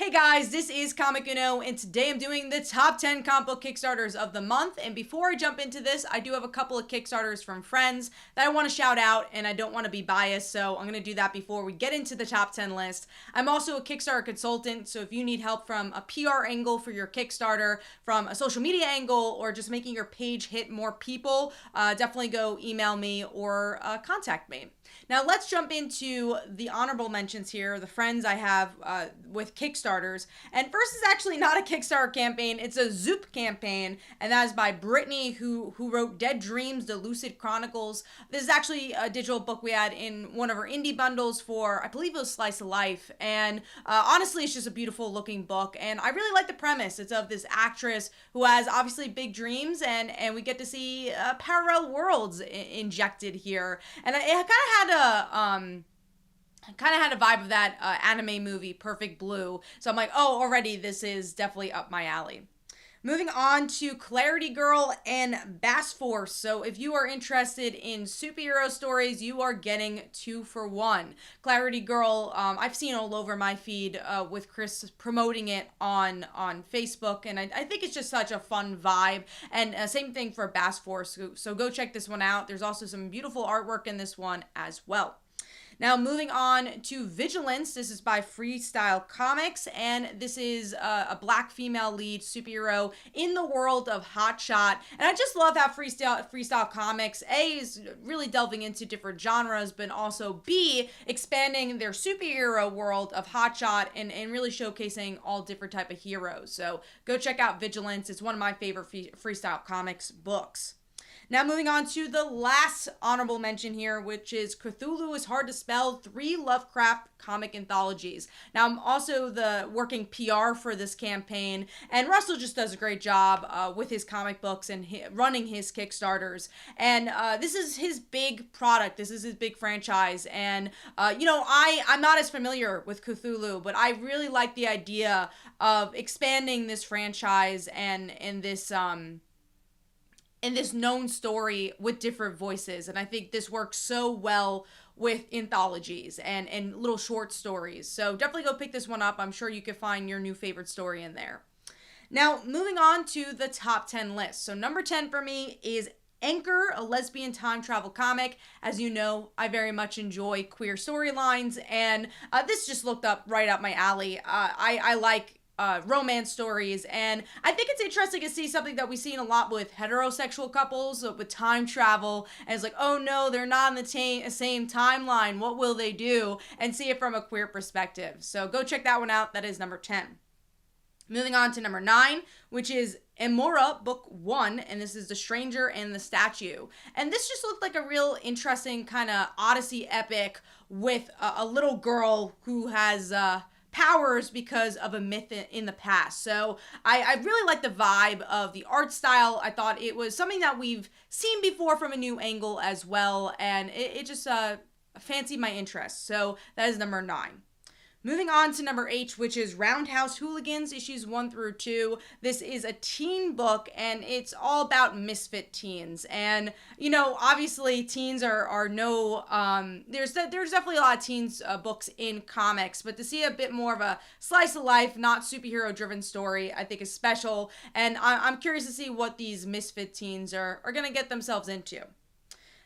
Hey guys, this is Comic Uno, and today I'm doing the top 10 comic book Kickstarters of the month. And before I jump into this, I do have a couple of Kickstarters from friends that I want to shout out, and I don't want to be biased, so I'm going to do that before we get into the top 10 list. I'm also a Kickstarter consultant, so if you need help from a PR angle for your Kickstarter, from a social media angle, or just making your page hit more people, definitely go email me or contact me. Now let's jump into the honorable mentions here, the friends I have with Kickstarters. And first is actually not a Kickstarter campaign, it's a Zoop campaign, and that is by Brittany, who wrote Dead Dreams, the Lucid Chronicles. This is actually a digital book we had in one of our indie bundles for, I believe it was Slice of Life, and honestly it's just a beautiful looking book, and I really like the premise. It's of this actress who has obviously big dreams, and we get to see parallel worlds injected here, and it kind of had a vibe of that anime movie Perfect Blue. So I'm like, oh, already this is definitely up my alley. Moving on to Clarity Girl and Bassforce. So if you are interested in superhero stories, you are getting 2 for 1. Clarity Girl, I've seen all over my feed with Chris promoting it on Facebook, and I think it's just such a fun vibe. And same thing for Bassforce. So go check this one out. There's also some beautiful artwork in this one as well. Now, moving on to Vigilance. This is by Freestyle Comics, and this is a black female lead superhero in the world of Hotshot. And I just love how Freestyle Comics, A, is really delving into different genres, but also B, expanding their superhero world of Hotshot and really showcasing all different type of heroes. So go check out Vigilance. It's one of my favorite Freestyle Comics books. Now moving on to the last honorable mention here, which is Cthulhu is Hard to Spell, 3 Lovecraft comic anthologies. Now I'm also the working PR for this campaign, and Russell just does a great job with his comic books and running his Kickstarters. And this is his big product. This is his big franchise. And, I'm not as familiar with Cthulhu, but I really like the idea of expanding this franchise and in this known story with different voices. And I think this works so well with anthologies and little short stories. So definitely go pick this one up. I'm sure you can find your new favorite story in there. Now, moving on to the top 10 list. So number 10 for me is Anchor, a lesbian time travel comic. As you know, I very much enjoy queer storylines, and this just looked right up my alley. I like romance stories, and I think it's interesting to see something that we've seen a lot with heterosexual couples with time travel, and it's like, oh no, they're not in the same timeline, what will they do, and see it from a queer perspective. So go check that one out. That is number 10. Moving on to number 9, which is Emora, book 1, and this is The Stranger and the Statue. And this just looked like a real interesting kind of Odyssey epic with a little girl who has powers because of a myth in the past. So I really like the vibe of the art style. I thought it was something that we've seen before from a new angle as well, and it just fancied my interest. So that is number 9. Moving on to number 8, which is Roundhouse-Hooligans, issues 1 through 2. This is a teen book, and it's all about misfit teens. And, obviously teens are no, there's definitely a lot of teens books in comics, but to see a bit more of a slice of life, not superhero-driven story, I think is special. And I'm curious to see what these misfit teens are going to get themselves into.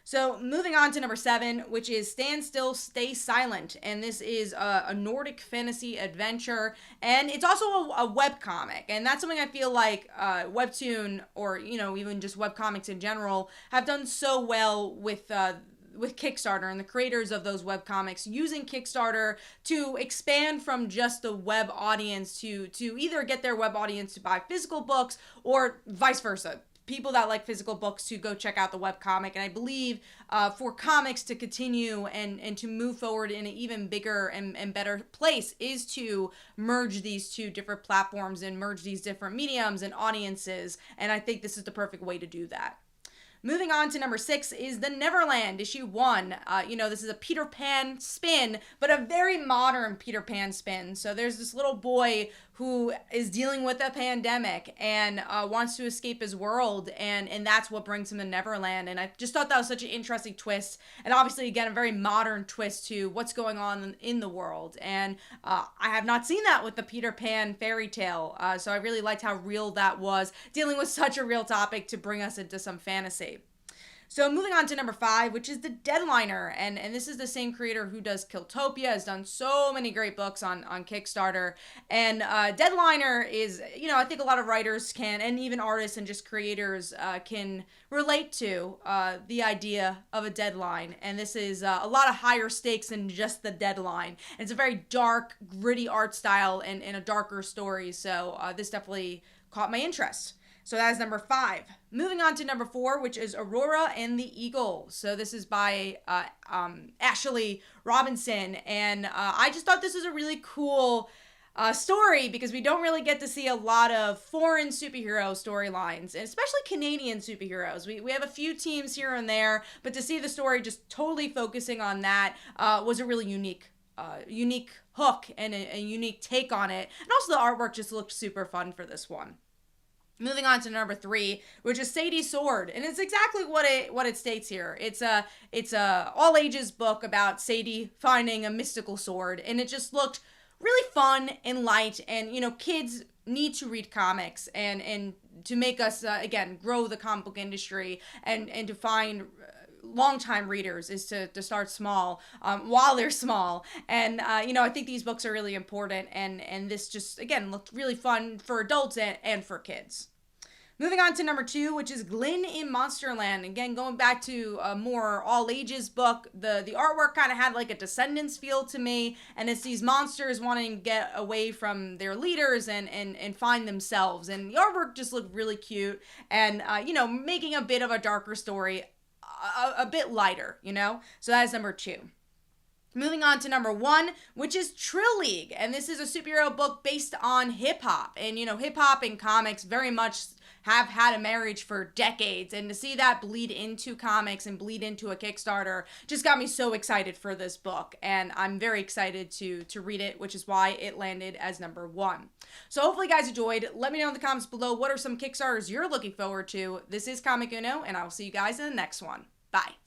So moving on to number 7, which is Stand Still, Stay Silent. And this is a Nordic fantasy adventure. And it's also a webcomic. And that's something I feel like Webtoon, or, even just webcomics in general, have done so well with Kickstarter and the creators of those webcomics using Kickstarter to expand from just the web audience to either get their web audience to buy physical books or vice versa. People that like physical books to go check out the webcomic. And I believe for comics to continue and to move forward in an even bigger and better place is to merge these two different platforms and merge these different mediums and audiences. And I think this is the perfect way to do that. Moving on to number 6 is the Neverland, issue 1. This is a Peter Pan spin, but a very modern Peter Pan spin. So there's this little boy who is dealing with a pandemic and wants to escape his world, and that's what brings him to Neverland. And I just thought that was such an interesting twist, and obviously, again, a very modern twist to what's going on in the world. And I have not seen that with the Peter Pan fairy tale, so I really liked how real that was, dealing with such a real topic to bring us into some fantasy. So moving on to number 5, which is the Deadliner, and this is the same creator who does Killtopia, has done so many great books on Kickstarter, and Deadliner is, I think a lot of writers can, and even artists and just creators can relate to the idea of a deadline, and this is a lot of higher stakes than just the deadline, and it's a very dark, gritty art style and a darker story, so this definitely caught my interest. So that is number 5. Moving on to number 4, which is Aurora and the Eagle. So this is by Ashley Robinson. And I just thought this was a really cool story because we don't really get to see a lot of foreign superhero storylines, and especially Canadian superheroes. We have a few teams here and there, but to see the story just totally focusing on that was a really unique hook and a unique take on it. And also the artwork just looked super fun for this one. Moving on to number 3, which is Sadie Sword, and it's exactly what it states here. It's a all ages book about Sadie finding a mystical sword, and it just looked really fun and light. And kids need to read comics and to make us again grow the comic book industry and to find longtime readers is to start small while they're small. And I think these books are really important, and this just again looked really fun for adults and for kids. Moving on to number 2, which is Glyn in Monsterland. Again, going back to a more all ages book, the artwork kind of had like a Descendants feel to me, and it's these monsters wanting to get away from their leaders and find themselves, and the artwork just looked really cute, and making a bit of a darker story a bit lighter, so that is number 2. Moving on to number 1, which is Trill League, and this is a superhero book based on hip-hop, and hip-hop and comics very much have had a marriage for decades, and to see that bleed into comics and bleed into a Kickstarter just got me so excited for this book, and I'm very excited to read it, which is why it landed as number 1. So hopefully you guys enjoyed. Let me know in the comments below what are some Kickstarters you're looking forward to. This is Comic Uno, and I will see you guys in the next one. Bye.